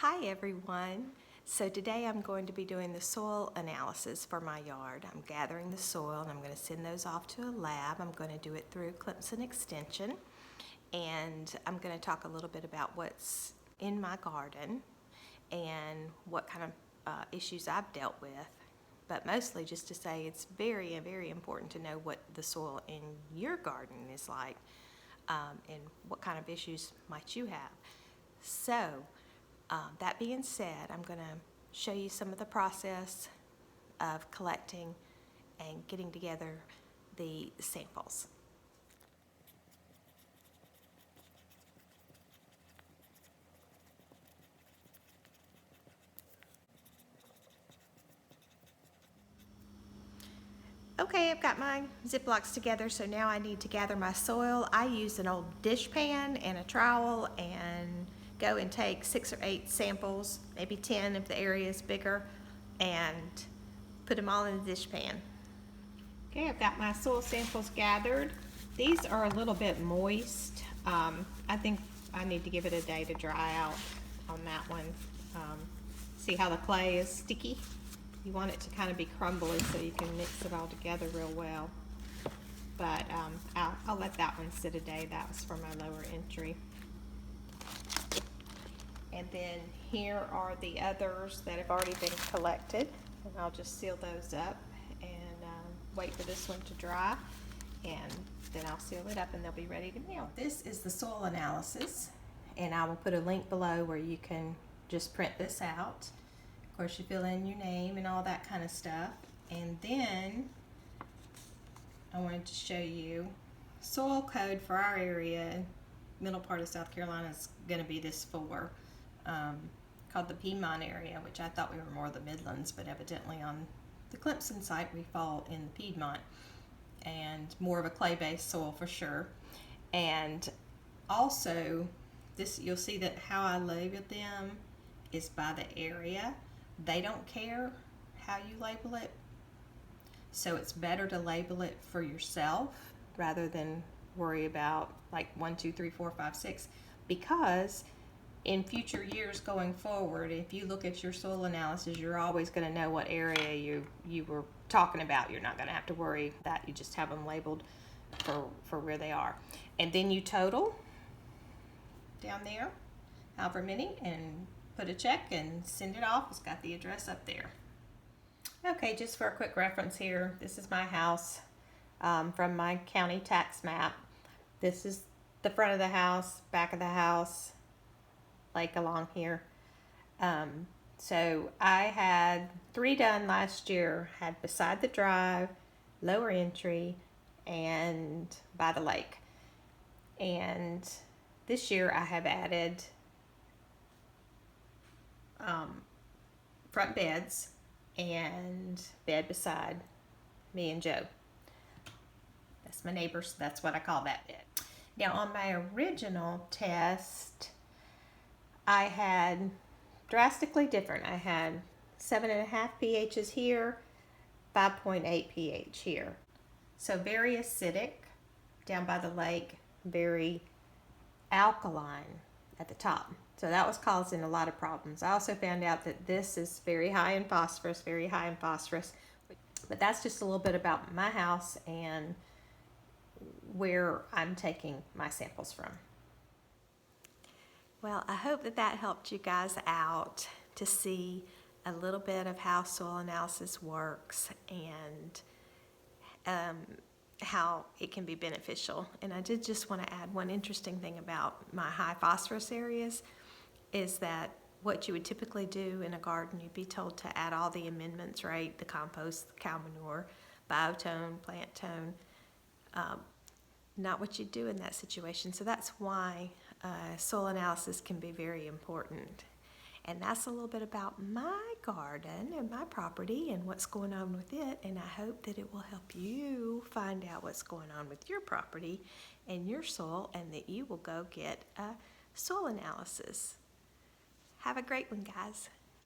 Hi everyone. So today I'm going to be doing the soil analysis for my yard. I'm gathering the soil and I'm going to send those off to a lab. I'm going to do it through Clemson Extension, and I'm going to talk a little bit about what's in my garden and what kind of issues I've dealt with, but mostly just to say it's very, very important to know what the soil in your garden is like, and what kind of issues might you have. So that being said, I'm going to show you some of the process of collecting and getting together the samples. Okay, I've got my Ziplocs together, so now I need to gather my soil. I use an old dishpan and a trowel and go and take 6 or 8 samples, maybe 10 if the area is bigger, and put them all in the dishpan. Okay, I've got my soil samples gathered. These are a little bit moist. I think I need to give it a day to dry out on that one. See how the clay is sticky? You want it to kind of be crumbly so you can mix it all together real well. But I'll let that one sit a day. That was for my lower entry. And then here are the others that have already been collected. And I'll just seal those up and wait for this one to dry. And then I'll seal it up and they'll be ready to mail. This is the soil analysis. And I will put a link below where you can just print this out. Of course, you fill in your name and all that kind of stuff. And then I wanted to show you soil code for our area. Middle part of South Carolina is going to be this 4, called the Piedmont area, which I thought we were more the Midlands, but evidently on the Clemson site we fall in the Piedmont, and more of a clay-based soil for sure. And also, this, you'll see that how I labeled them is by the area. They don't care how you label it, so it's better to label it for yourself rather than worry about like 1, 2, 3, 4, 5, 6, because in future years going forward, if you look at your soil analysis, you're always going to know what area you were talking about. You're not going to have to worry that you just have them labeled for where they are. And then you total down there however many and put a check and send it off. It's got the address up there. Okay, just for a quick reference here, this is my house from my county tax map. This is the front of the house, back of the house, like along here. So I had 3 done last year, had beside the drive, lower entry, and by the lake. And this year I have added front beds and bed beside me and Joe. That's my neighbors, so that's what I call that bed. Now on my original test, I had drastically different. I had 7.5 pHs here, 5.8 pH here. So very acidic down by the lake, very alkaline at the top. So that was causing a lot of problems. I also found out that this is very high in phosphorus, but that's just a little bit about my house and where I'm taking my samples from. Well, I hope that helped you guys out to see a little bit of how soil analysis works and how it can be beneficial. And I did just want to add one interesting thing about my high phosphorus areas is that what you would typically do in a garden, you'd be told to add all the amendments, right? The compost, the cow manure, biotone, plant tone. Not what you do in that situation. So that's why soil analysis can be very important. And that's a little bit about my garden and my property and what's going on with it. And I hope that it will help you find out what's going on with your property and your soil, and that you will go get a soil analysis. Have a great one, guys.